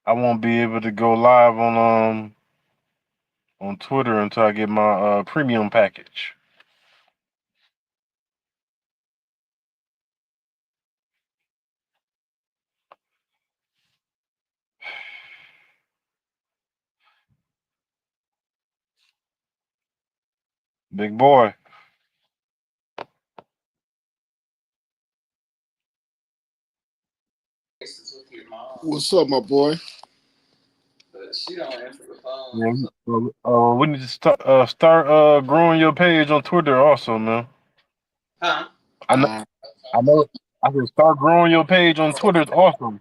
I won't be able to go live on Twitter until I get my premium package. Big boy. What's up, my boy? Yeah, we need to start growing your page on Twitter also, man. I know, Uh, I know. I can start growing your page on Twitter. It's awesome.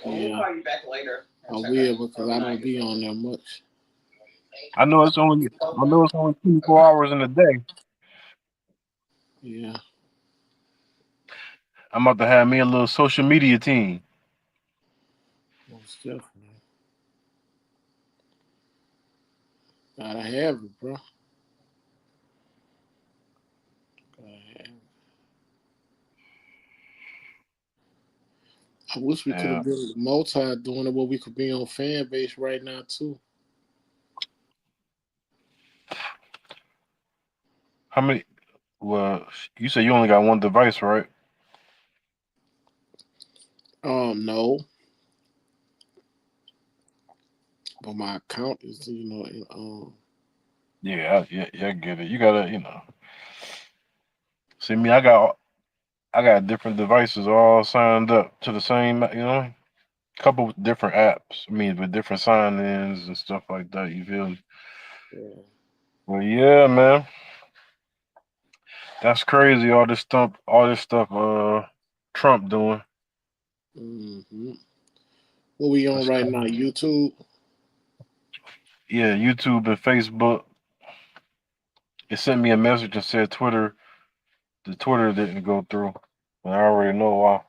yeah, I will because I don't be on there much. I know it's only 24 hours in a day. Yeah, I'm about to have me a little social media team. most definitely. Gotta have it, bro. Gotta have it. I wish we could Yeah. have been multi doing it where we could be on fan base right now too. How many? Well, you say you only got one device, right? No, but my account is Yeah, I get it. You gotta, see me. I got different devices all signed up to the same, couple different apps. I mean, with different sign-ins and stuff like that. You feel me? yeah. Well, yeah, man, that's crazy. All this stuff. Trump doing. Hmm. What we on That's right now? crazy. YouTube. Yeah, YouTube and Facebook. It sent me a message and said the Twitter didn't go through. And I already know why.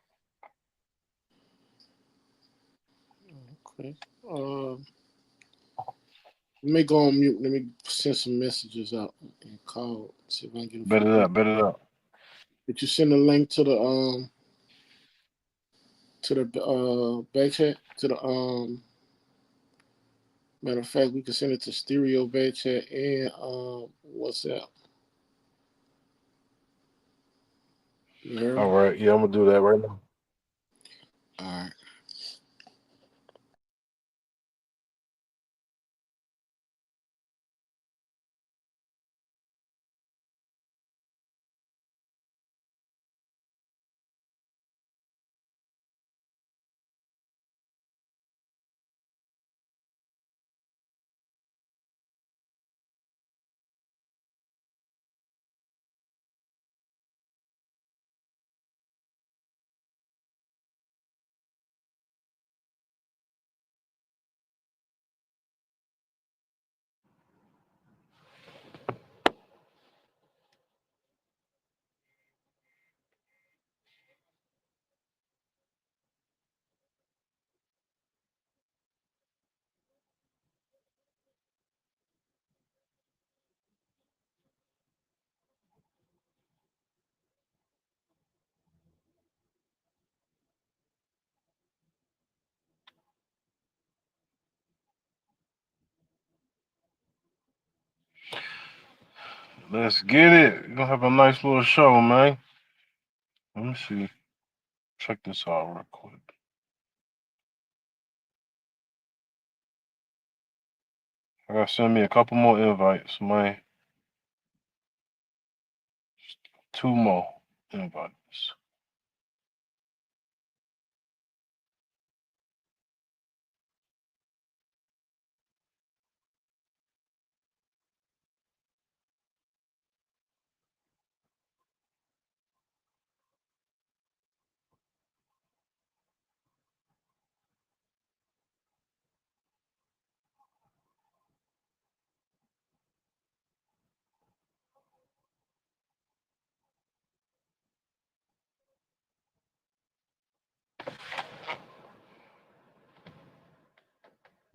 Okay. Let me go on mute. Let me send some messages out and call. See if I can get a Bet few it people. up. Bet it up. Did you send a link to the back chat to the matter of fact we can send it to stereo back chat and WhatsApp. You heard All me? right. Yeah, I'm gonna do that right now. All right. Let's get it. We're gonna have a nice little show, man. Let me see. Check this out real quick. I gotta send me a couple more invites, man. Two more invites.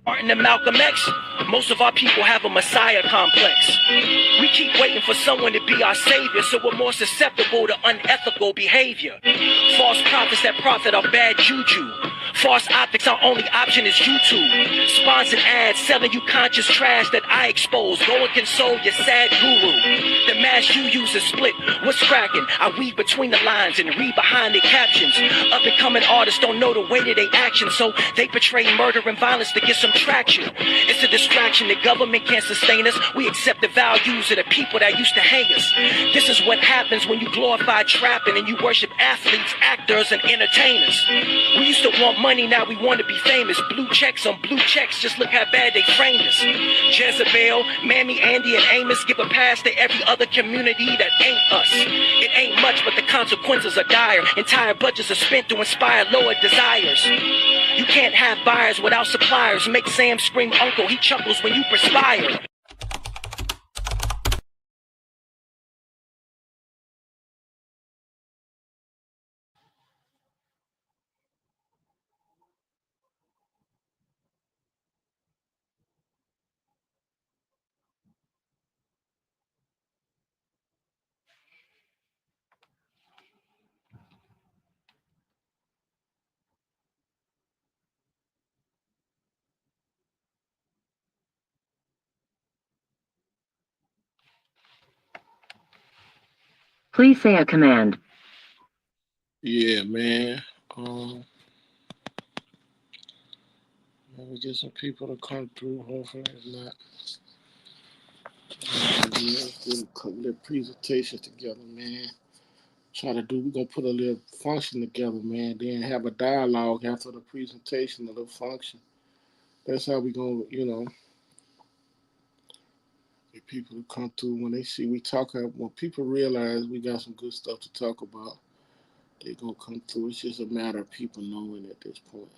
Martin and Malcolm X, most of our people have a messiah complex. We keep waiting for someone to be our savior, so we're more susceptible to unethical behavior. False prophets that profit our bad juju. False optics, our only option is YouTube. Sponsored ads selling you conscious trash that I expose. Go and console your sad guru. The mask you use is split. What's cracking? I weave between the lines and read behind the captions. Up and coming artists don't know the weight of their actions, so they portray murder and violence to get some traction. It's a distraction. The government can't sustain us. We accept the values of the people that used to hang us. This is what happens when you glorify trapping and you worship athletes, actors, and entertainers. We used to want money, now we want to be famous. Blue checks on blue checks, just look how bad they framed us. Jezebel, Mammy, Andy, and Amos give a pass to every other community that ain't us. It ain't much, but the consequences are dire. Entire budgets are spent to inspire lower desires. You can't have buyers without suppliers. Make Sam scream uncle, he chuckles when you perspire. Please say a command. Yeah, man. We get some people to come through. Hopefully, if not, let's do a couple of presentations together, man. We're gonna put a little function together, man. Then have a dialogue after the presentation, a little function. That's how we gonna, get people to come through when they see we talk. When people realize we got some good stuff to talk about, they gonna come through. It's just a matter of people knowing at this point.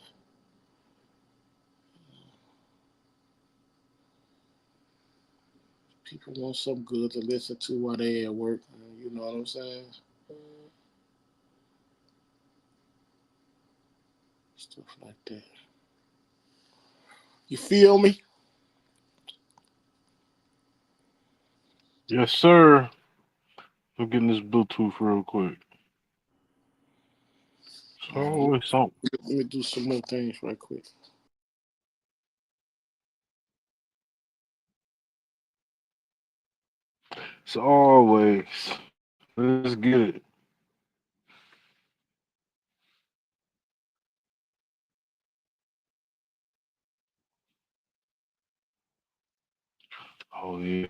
People want something good to listen to while they at work. You know what I'm saying? Stuff like that. You feel me? Yes, sir. I'm getting this Bluetooth real quick. It's always something. Let me do some more things right quick. It's always. Let's get it. Oh, yeah.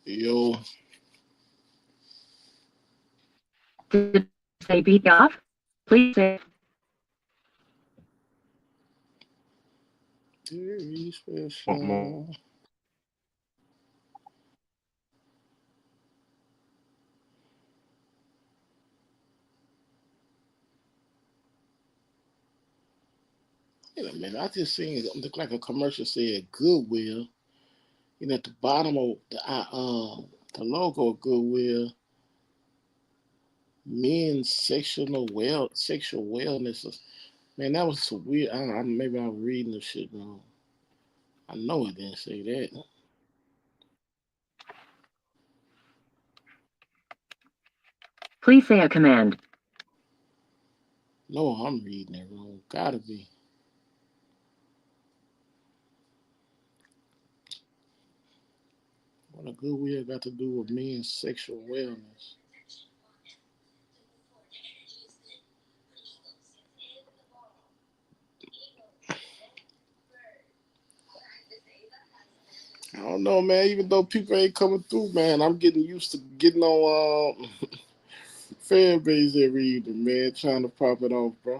Yo, Did they beat you off? Please say. very More. special. Wait a minute, I just seen it look like a commercial said Goodwill. And at the bottom of the logo of Goodwill, men's sexual wellness. Man, that was so weird. Maybe I'm reading the shit wrong. I know it didn't say that. Please say a command. No, I'm reading it wrong. Gotta be. What a Goodwill got to do with men's sexual wellness? I don't know, man. Even though people ain't coming through, man, I'm getting used to getting on fan base every evening, man, trying to pop it off, bro.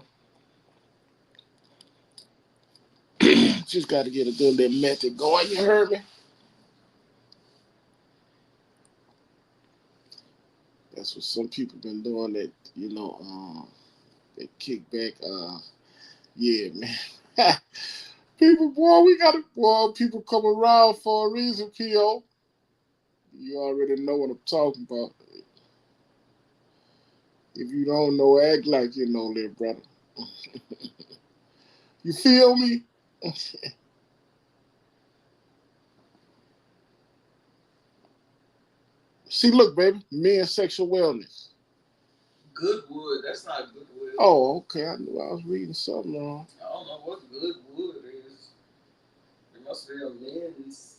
Just got to get a good little method going. You heard me? That's what some people been doing. That they kick back. Yeah, man. People, boy, we got to, boy. People come around for a reason, P.O. You already know what I'm talking about. If you don't know, act like you know, little brother. You feel me? See, look, baby, men's sexual wellness. Goodwood, that's not Goodwood. Oh, okay. I knew I was reading something wrong. I don't know what Goodwood is. It must be a men's.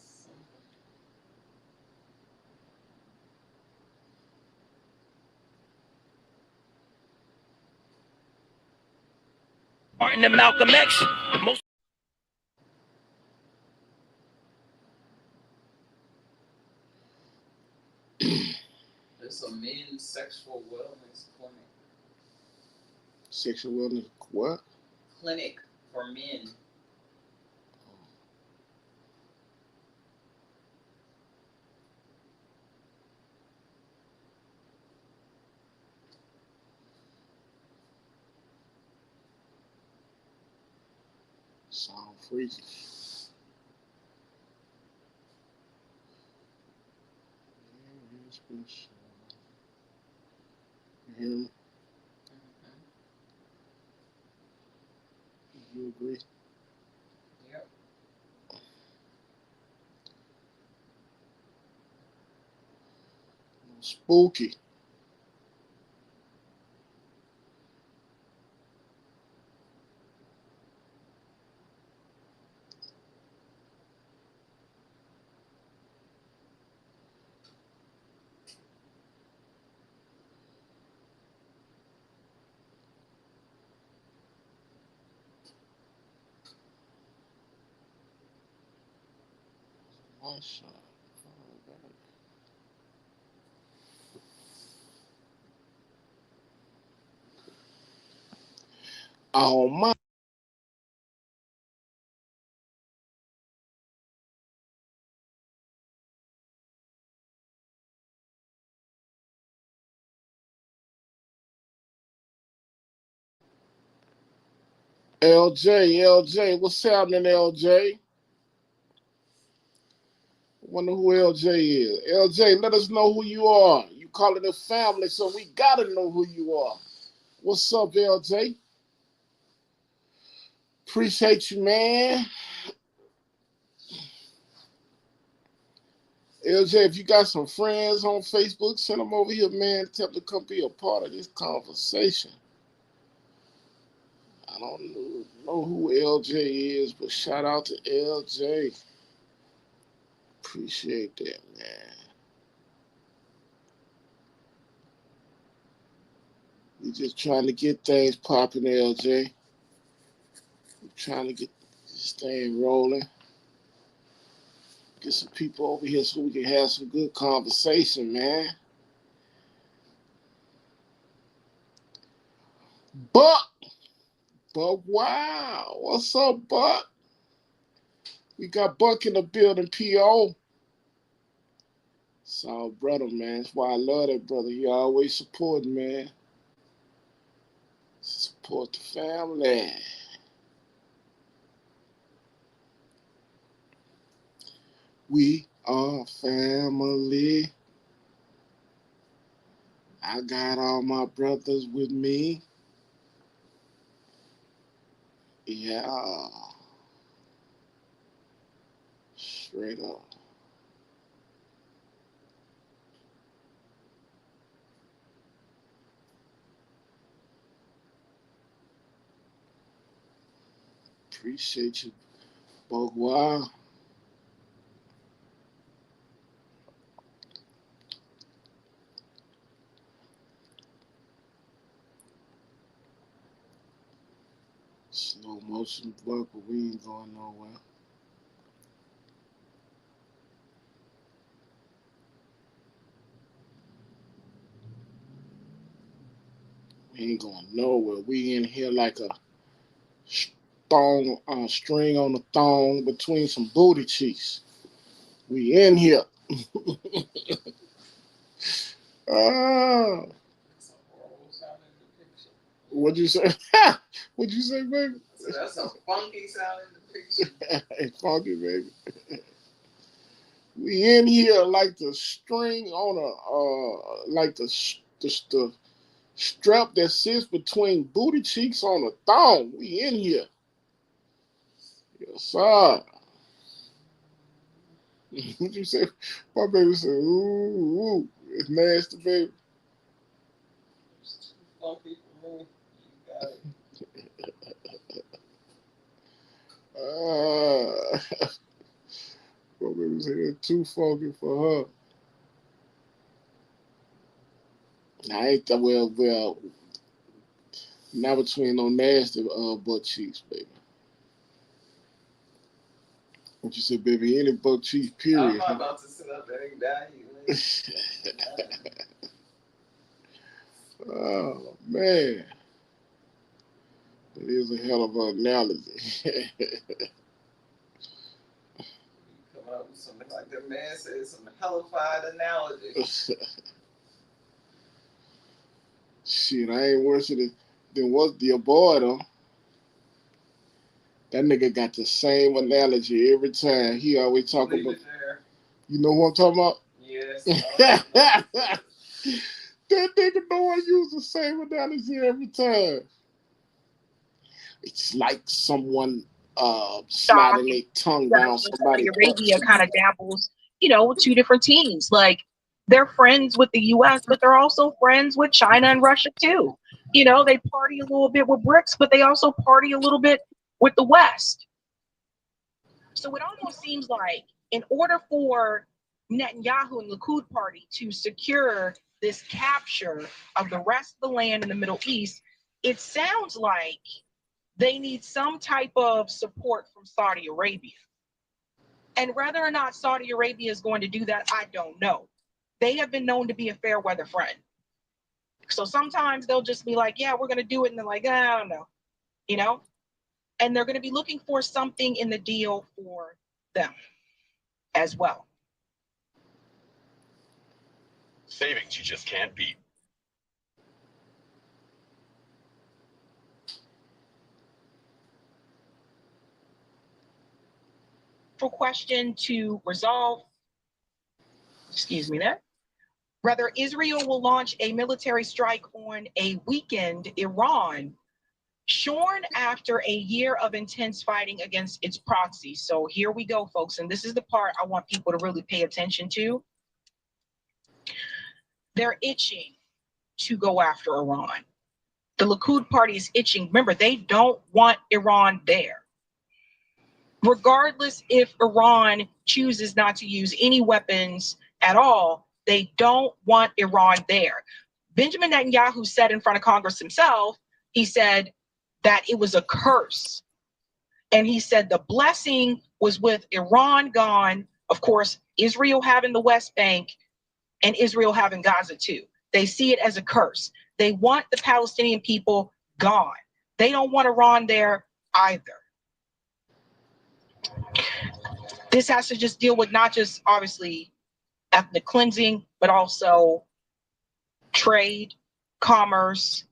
Martin and Malcolm X. Most It's a men's sexual wellness clinic. Sexual wellness, what? Clinic for men. Sound freaky. You hear me? You agree? Yep. Spooky. Nice. Oh my. LJ, what's happening, LJ? Wonder who LJ is. LJ, let us know who you are. You calling the family, so we gotta know who you are. What's up, LJ? Appreciate you, man. LJ, if you got some friends on Facebook, send them over here, man. Tell them to come be a part of this conversation. I don't know who LJ is, but shout out to LJ. Appreciate that, man. We just trying to get things popping, LJ. We're trying to get this thing rolling. Get some people over here so we can have some good conversation, man. Buck, wow. What's up, Buck? We got Buck in the building, PO. Solid brother, man. That's why I love that brother. He always supporting, man. Support the family. We are family. I got all my brothers with me. Yeah. Straight up. Appreciate you, Bogwa. Slow motion work, but we ain't going nowhere. We ain't going nowhere. We in here like a string on a thong between some booty cheeks. We in here. Ah, That's a horrible sounding depiction. what'd you say? What'd you say, baby? So that's a funky sounding depiction. Hey, funky, baby. We in here like the string on a like the strap that sits between booty cheeks on a thong. We in here. Yes, sir. What you say? My baby said, ooh, ooh. It's nasty, baby. It's too funky for me. You got it. My baby said it's too funky for her. I ain't that well, not between no nasty butt cheeks, baby. What you said, baby? Any butt cheeks, I'm period. not about to sit up there and die. Oh man, that is a hell of an analogy. Come up with something like the man said, some hellified analogy. Shit, I ain't worse than what's the boy though. That nigga got the same analogy every time. He always talk Leave about. it there. You know what I'm talking about? Yes. That nigga know I use the same analogy every time. It's like someone sliding their tongue down Saudi somebody's butt Arabia cheek. kind of dabbles, with two different teams. Like they're friends with the US, but they're also friends with China and Russia too. They party a little bit with BRICS, but they also party a little bit with the West. So it almost seems like in order for Netanyahu and Likud party to secure this capture of the rest of the land in the Middle East, it sounds like they need some type of support from Saudi Arabia. And whether or not Saudi Arabia is going to do that, I don't know. They have been known to be a fair weather friend. So sometimes they'll just be like, yeah, we're going to do it. And they're like, I don't know, and they're going to be looking for something in the deal for them as well. Savings you just can't beat. For question to resolve, excuse me there, whether Israel will launch a military strike on a weakened Iran, shorn after a year of intense fighting against its proxy. So here we go, folks, and this is the part I want people to really pay attention to. They're itching to go after Iran. The Likud party is itching. Remember, they don't want Iran there. Regardless if Iran chooses not to use any weapons at all, they don't want Iran there. Benjamin Netanyahu said in front of Congress himself, he said that it was a curse. And he said the blessing was with Iran gone, of course, Israel having the West Bank and Israel having Gaza too. They see it as a curse. They want the Palestinian people gone. They don't want Iran there either. This has to just deal with not just obviously ethnic cleansing, but also trade, commerce,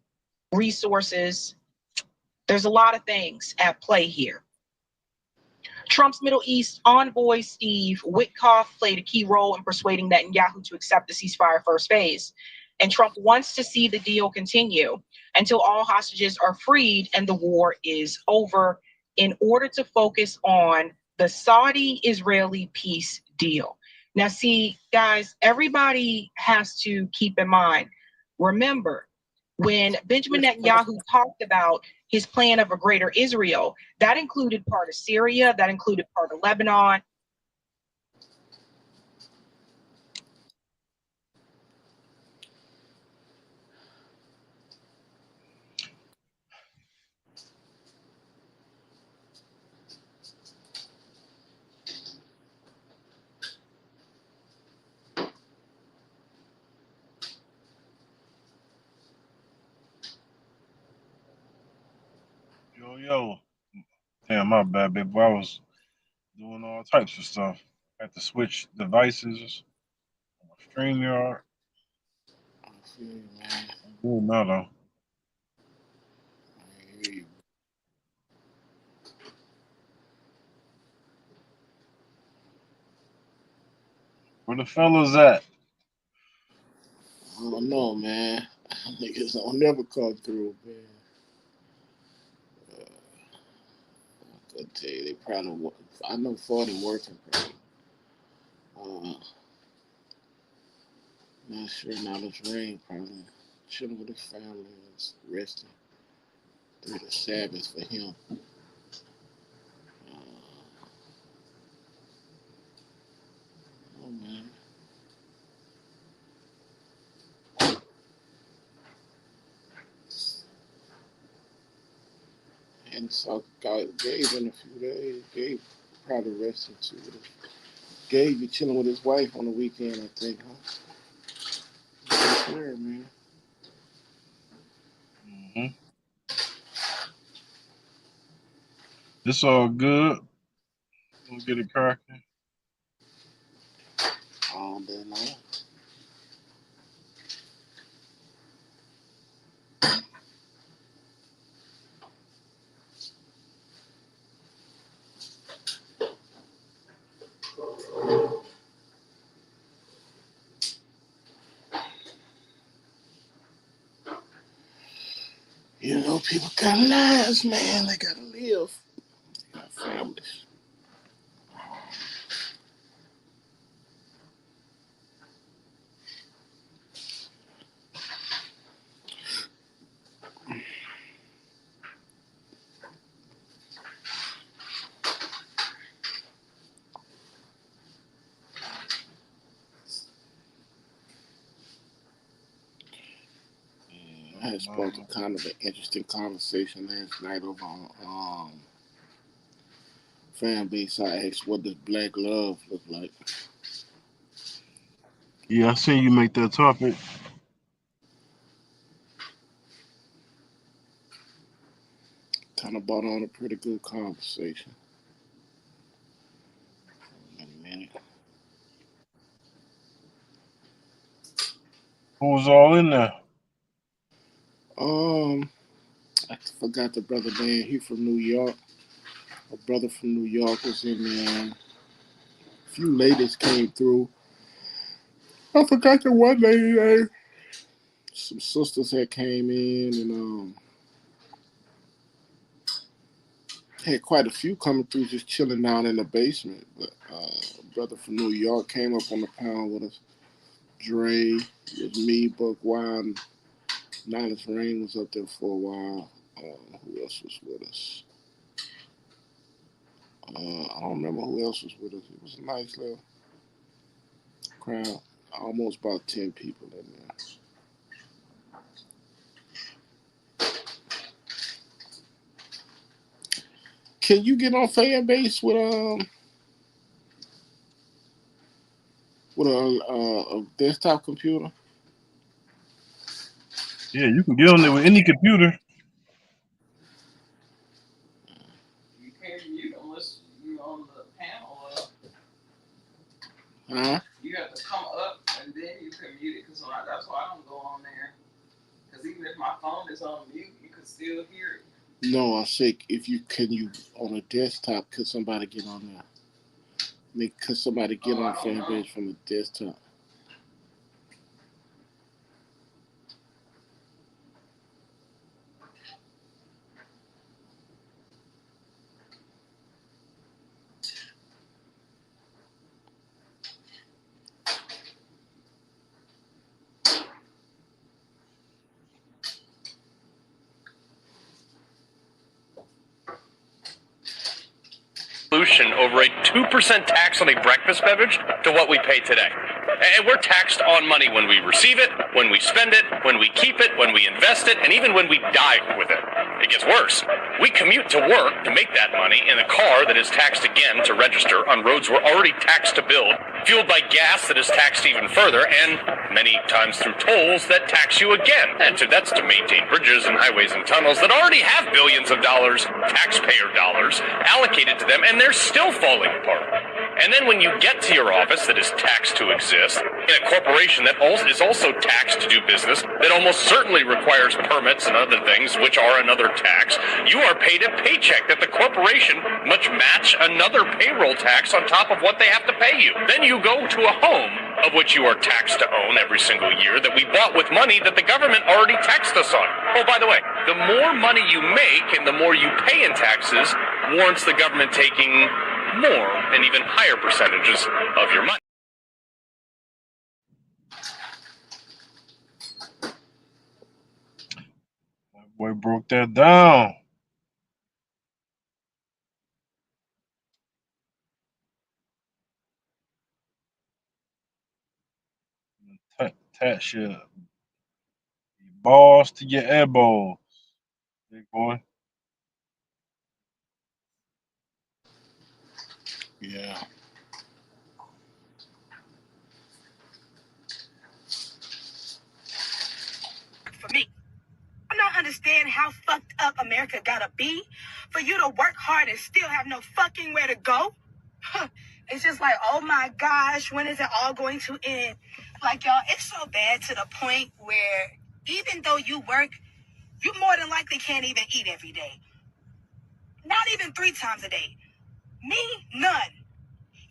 resources. There's a lot of things at play here. Trump's Middle East envoy Steve Witkoff played a key role in persuading Netanyahu to accept the ceasefire first phase. And Trump wants to see the deal continue until all hostages are freed and the war is over, in order to focus on the Saudi-Israeli peace deal. Now, see, guys, everybody has to keep in mind, remember, when Benjamin Netanyahu talked about his plan of a greater Israel, that included part of Syria, that included part of Lebanon. Yo. Damn, my bad, baby. I was doing all types of stuff. Had to switch devices on my StreamYard. I feel you, man. I'm doing now, though. I hear you. Where the fellas at? I don't know, man. Niggas don't never come through, man. I tell you, they probably work. I know 40 working, probably. Not sure now this rain, probably chilling with his family and resting through the Sabbath for him. Oh, man. And so Gabe in a few days. Gabe probably resting too. Gabe be chilling with his wife on the weekend, I think, huh? Sure, man. Mm-hmm. It's all good. We'll get it cracking. All day long. You know, people got lives, man. They gotta live. They got families. I had spoke to kind of an interesting conversation last night over on fan base. I asked, what does black love look like? Yeah, I seen you make that topic. Kind of brought on a pretty good conversation. In a minute. Who was all in there? I forgot the brother name. He from New York. A brother from New York was in there. A few ladies came through. I forgot the one lady name. Some sisters had came in and had quite a few coming through just chilling down in the basement. But a brother from New York came up on the panel with us. Dre, it was me, Buck Wild, Nihilus Rain was up there for a while. Who else was with us? I don't remember who else was with us. It was a nice little crowd. Almost about 10 people in there. Can you get on fan base with a desktop computer? Yeah, you can get on there with any computer. You can't mute unless you on the panel. Huh? You have to come up and then you can mute it. Cause that's why I don't go on there. Cause even if my phone is on mute, you can still hear it. No, I say if you on a desktop, could somebody get on there? Could somebody get on Fanbase from a desktop? Over a 2% tax on a breakfast beverage to what we pay today. And we're taxed on money when we receive it, when we spend it, when we keep it, when we invest it, and even when we die with it. It gets worse. We commute to work to make that money in a car that is taxed again to register on roads we're already taxed to build, fueled by gas that is taxed even further, and many times through tolls that tax you again. And so that's to maintain bridges and highways and tunnels that already have billions of dollars, taxpayer dollars, allocated to them, and they're still falling apart. And then when you get to your office that is taxed to exist, in a corporation that is also taxed to do business, that almost certainly requires permits and other things, which are another tax, you are paid a paycheck that the corporation must match another payroll tax on top of what they have to pay you. Then you go to a home of which you are taxed to own every single year that we bought with money that the government already taxed us on. Oh, by the way, the more money you make and the more you pay in taxes warrants the government taking more and even higher percentages of your money. That boy broke that down. Tax your balls to your elbows, big boy. Yeah. For me, I don't understand how fucked up America gotta be for you to work hard and still have no fucking where to go. It's just like, oh my gosh, when is it all going to end? Like, y'all, it's so bad to the point where even though you work, you more than likely can't even eat every day. Not even 3 times a day. Me, none.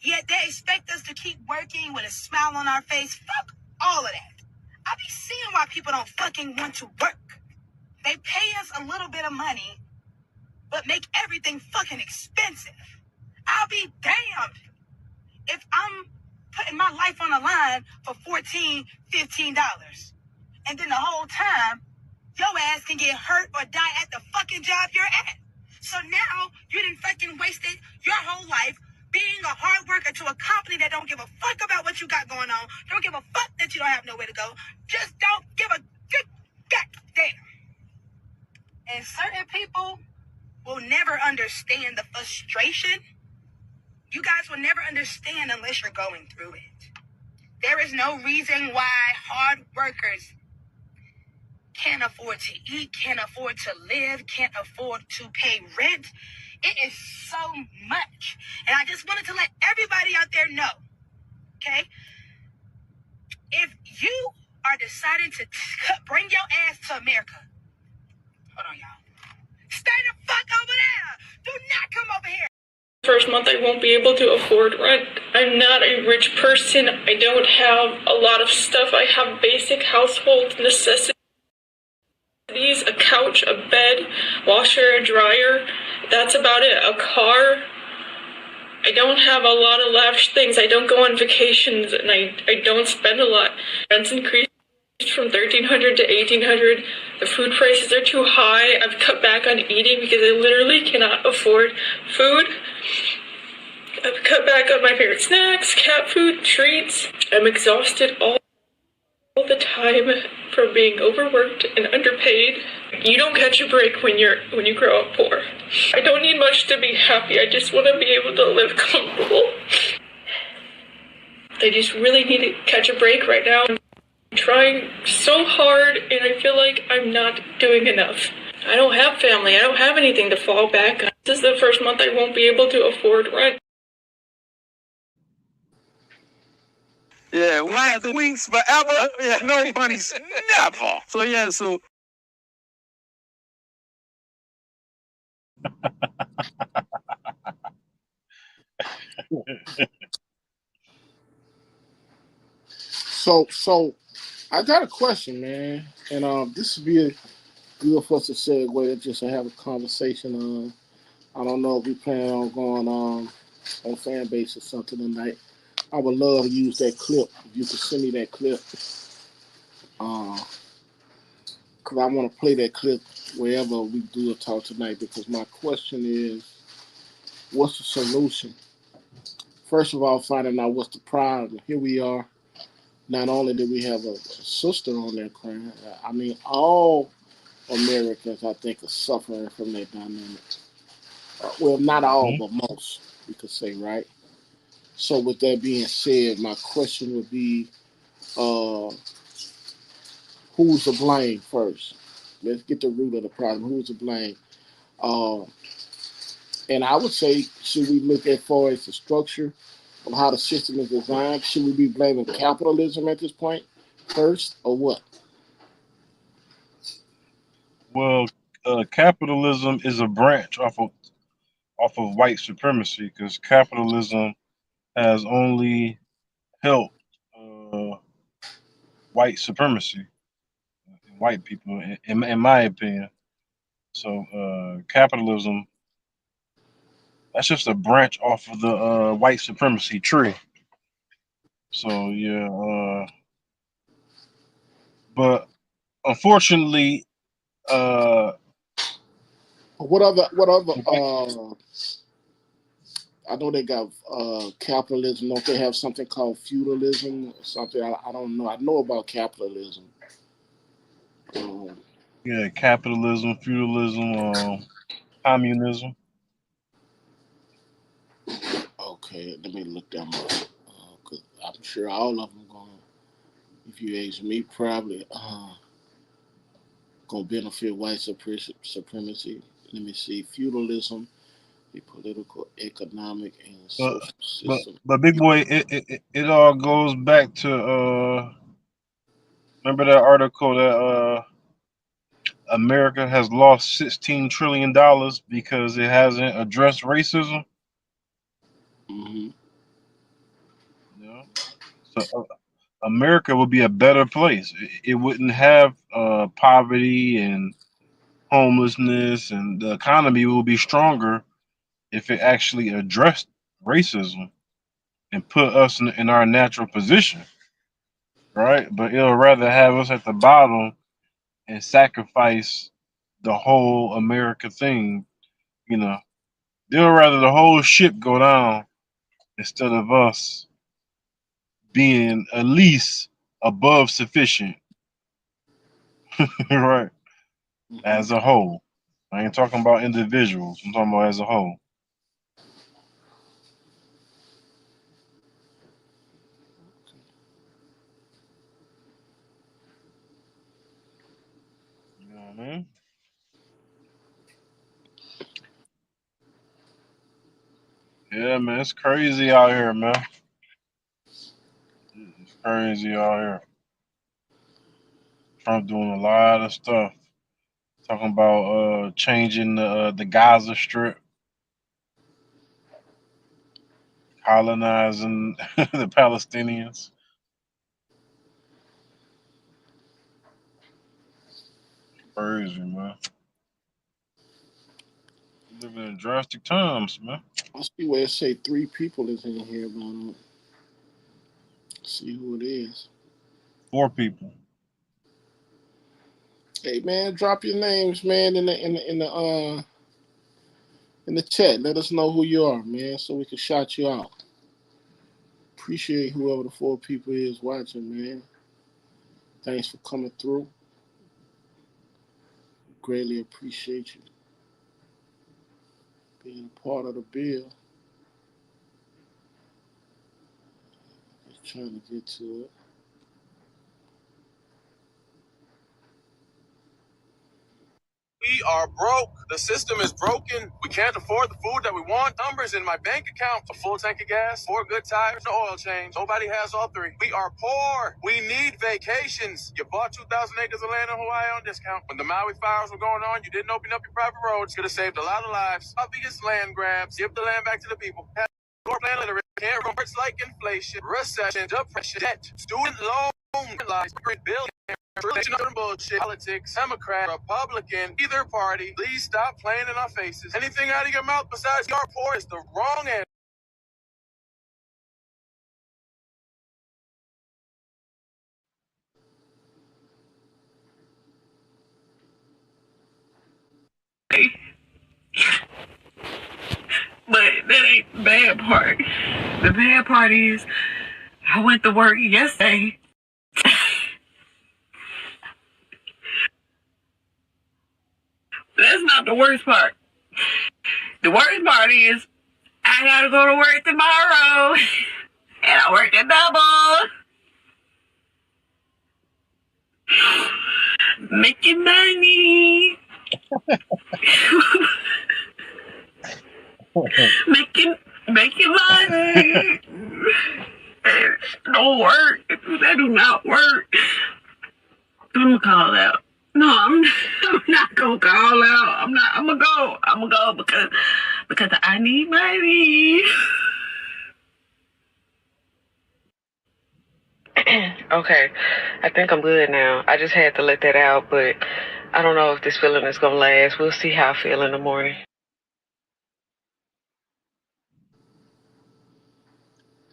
Yet they expect us to keep working with a smile on our face. Fuck all of that. I be seeing why people don't fucking want to work. They pay us a little bit of money, but make everything fucking expensive. I'll be damned if I'm putting my life on the line for $14, $15. And then the whole time, your ass can get hurt or die at the fucking job you're at. So now you done fucking wasted your whole life being a hard worker to a company that don't give a fuck about what you got going on, don't give a fuck that you don't have nowhere to go, just don't give a good goddamn. And certain people will never understand the frustration. You guys will never understand unless you're going through it. There is no reason why hard workers can't afford to eat, can't afford to live, can't afford to pay rent. It is so much. And I just wanted to let everybody out there know, okay? If you are deciding to bring your ass to America, hold on, y'all. Stay the fuck over there. Do not come over here. First month I won't be able to afford rent. I'm not a rich person. I don't have a lot of stuff. I have basic household necessities. A couch, a bed, washer, a dryer. That's about it. A car. I don't have a lot of lavish things. I don't go on vacations and I don't spend a lot. Rent's increased from $1,300 to $1,800. The food prices are too high. I've cut back on eating because I literally cannot afford food. I've cut back on my favorite snacks, cat food, treats. I'm exhausted all the time from being overworked and underpaid. You don't catch a break when you grow up poor. I don't need much to be happy. I just want to be able to live comfortable. I just really need to catch a break right now. I'm trying so hard and I feel like I'm not doing enough. I don't have family. I don't have anything to fall back on. This is the first month I won't be able to afford rent. Yeah, we have the wings forever. Yeah, no bunnies never. So yeah, so So I got a question, man, and this would be good for us to segue just to have a conversation. I don't know if we plan on going on fan base or something tonight. I would love to use that clip. If you could send me that clip, because I want to play that clip wherever we do a talk tonight. Because my question is, what's the solution? First of all, finding out what's the problem. Here we are. Not only do we have a sister on there crying, I mean, all Americans, I think, are suffering from that dynamic. Well, not all, Mhm. but most, we could say, right? So, with that being said, my question would be, uh, who's to blame first? Let's get the root of the problem. Who's to blame? Uh, and I would say, should we look at far as the structure of how the system is designed? Should we be blaming capitalism at this point first, or what? Well, capitalism is a branch off of white supremacy because capitalism has only helped uh, white supremacy and white people, in my opinion. So capitalism, that's just a branch off of the white supremacy tree. So yeah, but unfortunately, uh, What other the white, I know they got capitalism. Don't they have something called feudalism or something? I don't know. I know about capitalism. Um, yeah, capitalism, feudalism, communism. okay, let me look them up. Cause I'm sure all of them going. If you ask me, probably gonna benefit white supremacy. Let me see. Feudalism, the political, economic, and But social but system. but big boy, it all goes back to remember that article that America has lost $16 trillion because it hasn't addressed racism. Hmm. You know, so America would be a better place. It wouldn't have poverty and homelessness, and the economy will be stronger if it actually addressed racism and put us in our natural position, right? But it'll rather have us at the bottom and sacrifice the whole America thing. You know, they'll rather the whole ship go down instead of us being at least above sufficient, right? Hmm. As a whole. I ain't talking about individuals. I'm talking about as a whole. You know what I mean? Yeah, man, it's crazy out here, man. It's crazy out here. Trump doing a lot of stuff. Talking about changing the Gaza Strip, colonizing the Palestinians. Crazy, man. We living in drastic times, man. I see where it say three people is in here, but I don't see who it is. Four people. Hey man, drop your names, man, in the chat. Let us know who you are, man, so we can shout you out. Appreciate whoever the four people is watching, man. Thanks for coming through. Greatly appreciate you being a part of the bill. Just trying to get to it. We are broke. The system is broken. We can't afford the food that we want. Numbers in my bank account. A full tank of gas, 4 good tires, no oil change. Nobody has all 3. We are poor. We need vacations. You bought 2,000 acres of land in Hawaii on discount. When the Maui fires were going on, you didn't open up your private roads. Could have saved a lot of lives. Obvious land grabs. Give the land back to the people. More plan literate. Can't reverse like inflation, recession, depression, debt, student loan, lies, billion. Bullshit. Politics, Democrat, Republican, either party. Please stop playing in our faces. Anything out of your mouth besides "you're poor" is the wrong answer. But that ain't the bad part. The bad part is I went to work yesterday. That's not the worst part. The worst part is I gotta go to work tomorrow. And I worked a double. Making money. making money. And don't work. That do not work. I'm gonna call out. No, I'm not gonna call out. I'm gonna go. I'm gonna go because I need money. Okay, I think I'm good now. I just had to let that out, but I don't know if this feeling is gonna last. We'll see how I feel in the morning.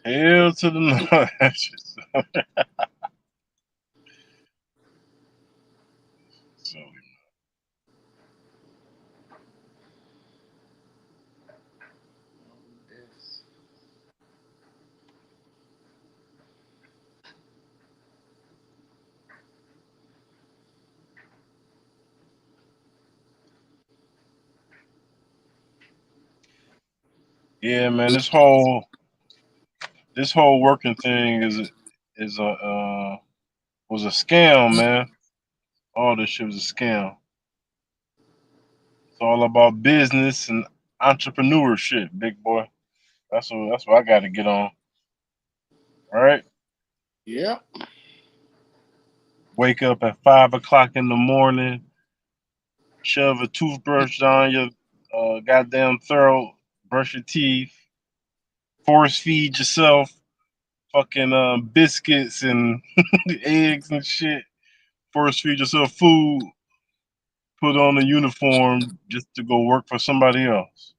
Hell to the no. So, yeah, man, this whole working thing is a was a scam, man. All this shit was a scam. It's all about business and entrepreneurship, big boy. That's what I got to get on. All right, Yeah. wake up at 5 o'clock in the morning, shove a toothbrush down your goddamn throat, brush your teeth, force feed yourself fucking biscuits and eggs and shit. Force feed yourself food, put on a uniform just to go work for somebody else.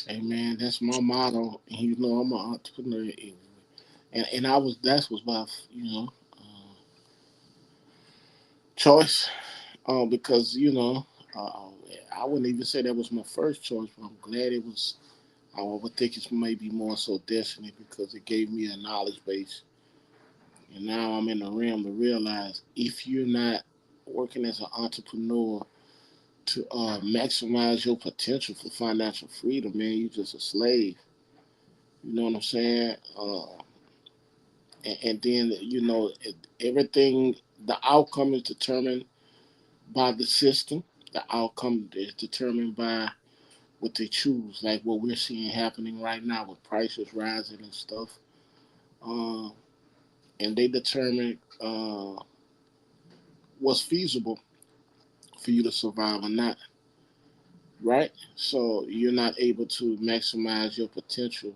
Hey man, that's my motto. And you know, I'm an entrepreneur, and I was that was my choice. Because uh, I wouldn't even say that was my first choice, but I'm glad it was. I would think it's maybe more so destiny because it gave me a knowledge base, and now I'm in the realm to realize if you're not working as an entrepreneur to maximize your potential for financial freedom, man, you're just a slave. You know what I'm saying? And then everything, the outcome is determined by the system. The outcome is determined by what they choose, like what we're seeing happening right now with prices rising and stuff. Uh, and they determine what's feasible for you to survive or not, right? So you're not able to maximize your potential.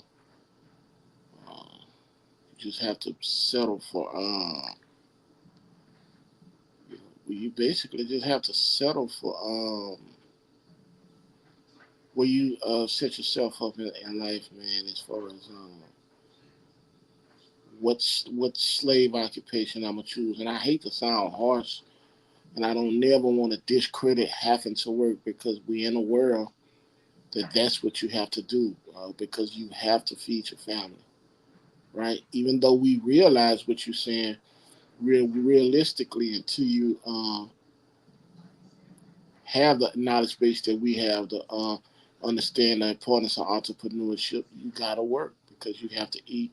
You just have to settle for. You basically just have to settle for where you set yourself up in life, man. As far as what slave occupation I'm gonna choose, and I hate to sound harsh, and I don't never want to discredit having to work because we're in a world that's what you have to do because you have to feed your family, right? Even though we realize what you're saying, realistically, until you have the knowledge base that we have to understand the importance of entrepreneurship, you gotta work because you have to eat,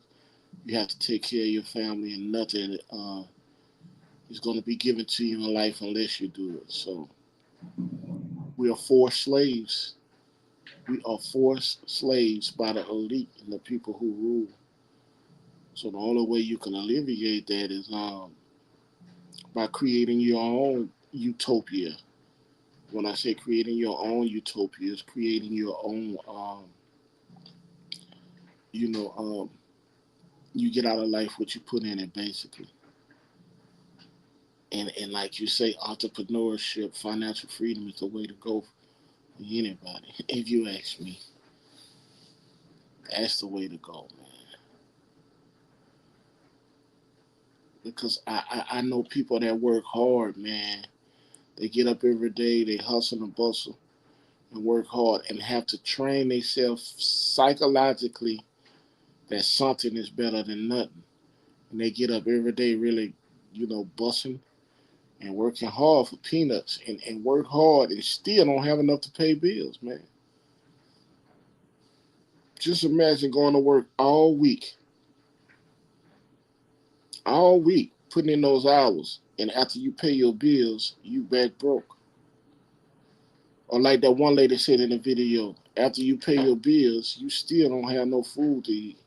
you have to take care of your family, and nothing is going to be given to you in life unless you do it. So we are forced slaves. We are forced slaves by the elite and the people who rule. So the only way you can alleviate that is by creating your own utopia. When I say creating your own utopia, it's creating your own. You know, you get out of life what you put in it, basically. And like you say, entrepreneurship, financial freedom is the way to go for anybody. If you ask me, that's the way to go, man. Because I know people that work hard, man. They get up every day, they hustle and bustle and work hard and have to train themselves psychologically that something is better than nothing. And they get up every day really, busting and working hard for peanuts and work hard and still don't have enough to pay bills, man. Just imagine going to work all week, putting in those hours, and after you pay your bills, you back broke. Or like that one lady said in the video, after you pay your bills, you still don't have no food to eat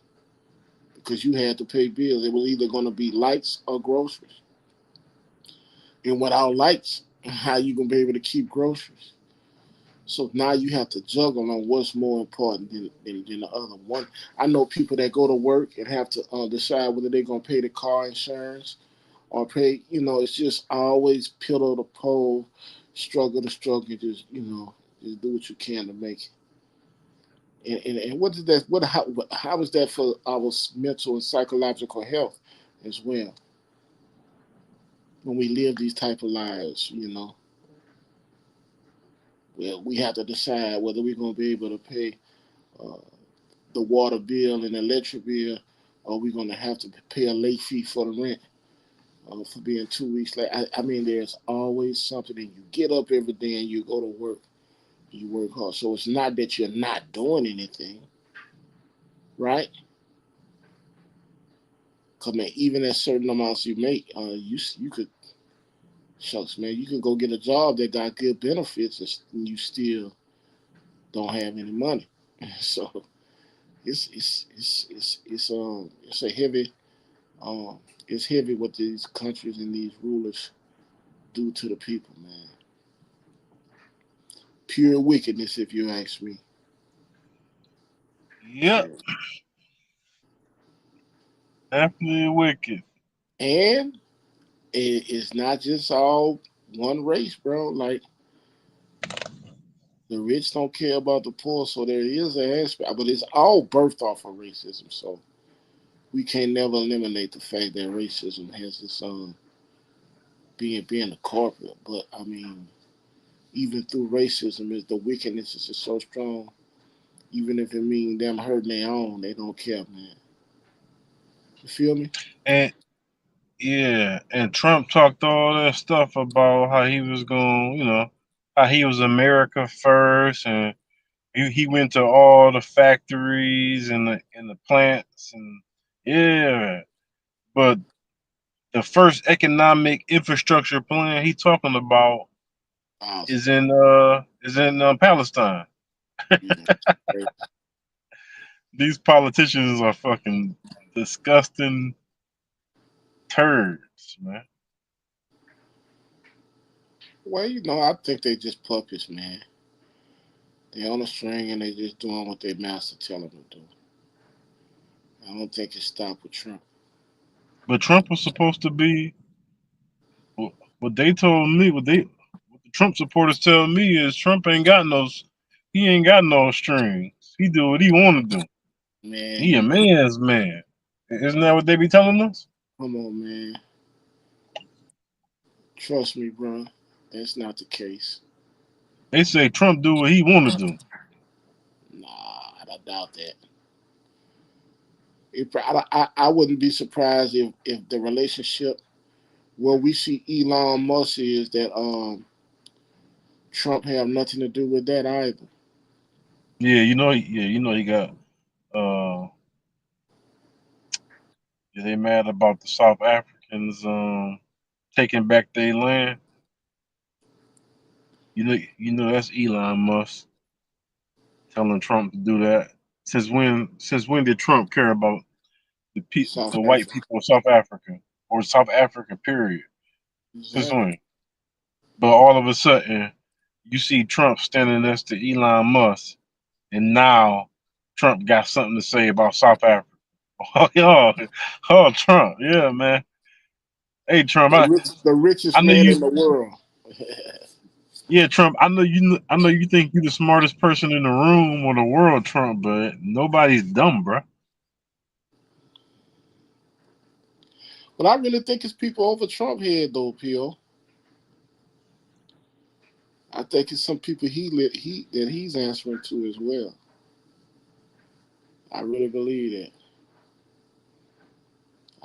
because you had to pay bills. It was either going to be lights or groceries. And without lights, how you going to be able to keep groceries? So now you have to juggle on what's more important than the other one. I know people that go to work and have to decide whether they're going to pay the car insurance or pay, it's just always pillow to pole, struggle to struggle, just do what you can to make it. And what is that? How is that for our mental and psychological health as well? When we live these type of lives, well, we have to decide whether we're going to be able to pay uh, the water bill and the electric bill, or we're going to have to pay a late fee for the rent for being 2 weeks late. I mean, there's always something, and you get up every day and you go to work. You work hard, so it's not that you're not doing anything, right? Cause man, even at certain amounts you make, you could shucks, man, you can go get a job that got good benefits and you still don't have any money. So it's a heavy it's heavy what these countries and these rulers do to the people, man. Pure wickedness, if you ask me. Yep, So, definitely wicked. and it's not just all one race, bro. Like the rich don't care about the poor, so there is an aspect, but it's all birthed off of racism. So we can't never eliminate the fact that racism has its being a corporate. But I mean, even through racism, is the wickedness is just so strong. Even if it means them hurting their own, they don't care, man. You feel me? And yeah, and Trump talked all that stuff about how he was going, how he was America first, and he went to all the factories and the plants, and yeah, but the first economic infrastructure plan he talking about Awesome. is in Palestine. Yeah. Great. These politicians are fucking disgusting turds, man. Well, I think they just puppets, man. They on a string and they just doing what their master tell them to do. I don't think it stopped with Trump. But Trump was supposed to be what they told me. What the Trump supporters tell me is Trump ain't got no he ain't got no strings. He do what he want to do. Man, He a man's man. Isn't that what they be telling us? come on, man. Trust me, bro. That's not the case. They say Trump do what he want to do. Nah, I doubt that. I wouldn't be surprised if the relationship where we see Elon Musk is that Trump have nothing to do with that either. Yeah, he got uh yeah, they mad about the South Africans taking back their land. You know that's Elon Musk telling Trump to do that. Since when did Trump care about South the white Africa. people of South Africa or South Africa period? Since Exactly. when? But all of a sudden, you see Trump standing next to Elon Musk, and now Trump got something to say about South Africa. Oh, oh, Trump, yeah, man. Hey, Trump, The richest I know man you. in the world. Yeah, Trump. I know you think you're the smartest person in the room or the world, Trump, but nobody's dumb, bro. But I really think it's people over Trump head though, Pio. I think it's some people that he's answering to as well. I really believe that.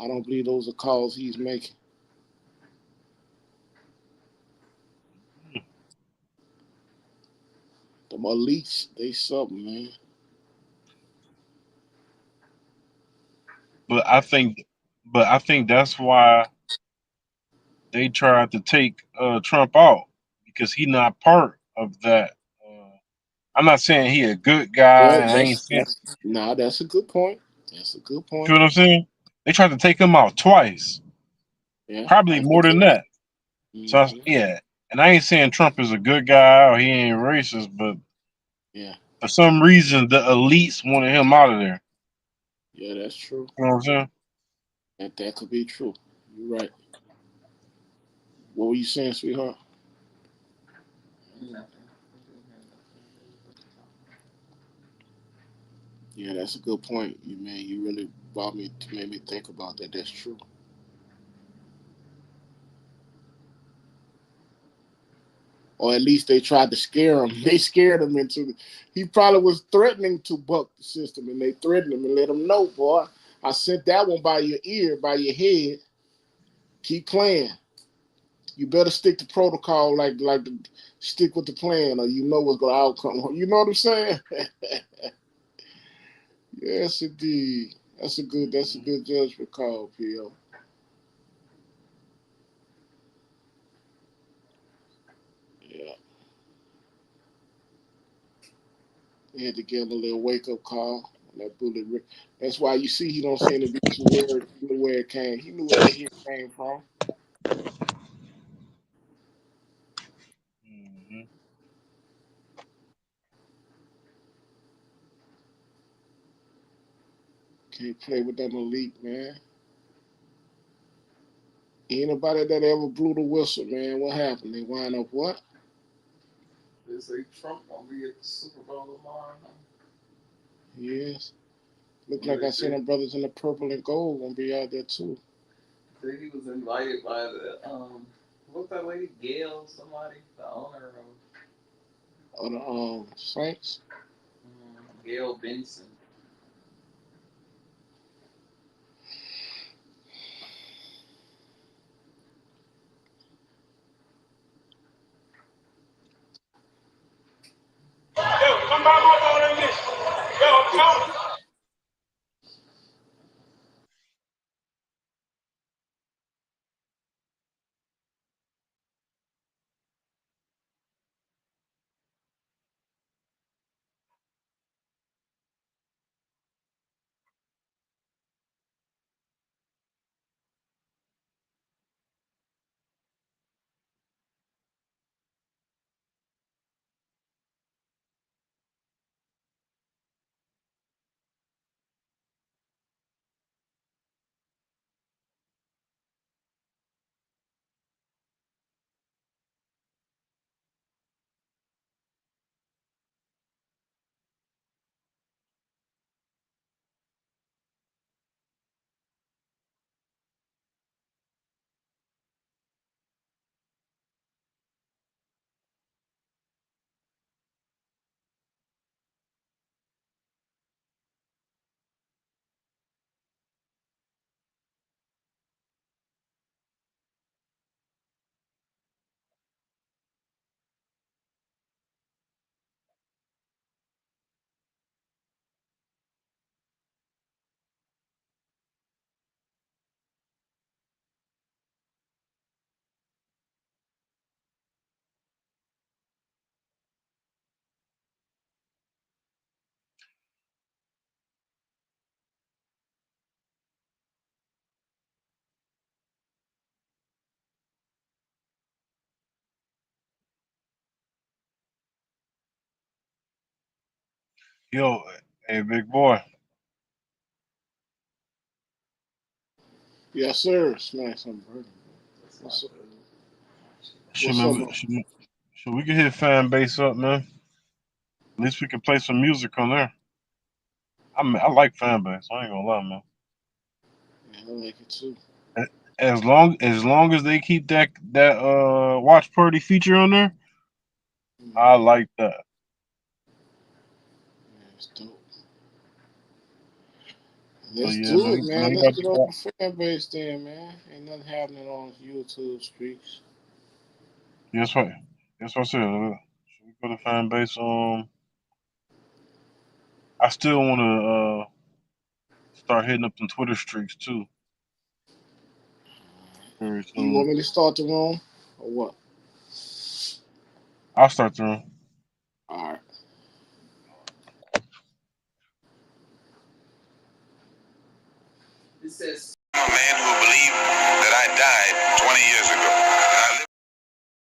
I don't believe those are calls he's making. The elites, they something, man. But I think, but I think that's why they tried to take Trump out because he not part of that. I'm not saying he a good guy. Well, And I ain't saying. that's a good point. That's a good You feel point. what I'm saying? They tried to take him out twice, Yeah, probably I more get than that. that. So Hmm. yeah, and I ain't saying Trump is a good guy or he ain't racist, but Yeah, for some reason the elites wanted him out of there. yeah, that's true. You know what I'm saying? That could be true. You're right. What were you saying, sweetheart? Nothing. Yeah, that's a good point. You really brought me to made me think about that. That's true. Or at least they tried to scare him. They scared him into. He probably was threatening to buck the system, and they threatened him and let him know, boy. I sent that one by your ear, by your head. Keep playing. You better stick to protocol, stick with the plan, or you know what's going to outcome. You know what I'm saying? Yes, indeed. That's a Hmm. good judgment call, P.O. Yeah, he had to give him a little wake up call. That bullet. That's why you see he don't seem to be too worried. He knew where it came. He knew where that hit came from. Hmm. Can't play with that elite, man. Anybody that ever blew the whistle, man, what happened? They wind up what? They say Trump gonna be at the Super Bowl tomorrow. Yes. Look Well, like they I seen say them brothers in the purple and gold gonna be out there too. he was invited by the what's that lady? Gail, somebody, the owner of Or the Saints. Gail Benson. Yo, hey, big boy. Yes, sir. Smash some burger. What's up? Should, What's man, up, we, bro? should we can hit fan base up, man? At least we can play some music on there. I like fan base. I ain't gonna lie, man. Yeah, I like it too. As long as they keep that watch party feature on there, I Yeah, like that. yeah, it's dope. So Let's yeah, do man, it, man. we Let's about get to on go. the fan base then, man. Ain't nothing happening on YouTube streaks. Yes, right. That's what I said. Should we go to fan base? I still want to start hitting up some Twitter streaks too. Very You soon. want me to start the room or what? I'll start the All right. It says, I'm a man who will believe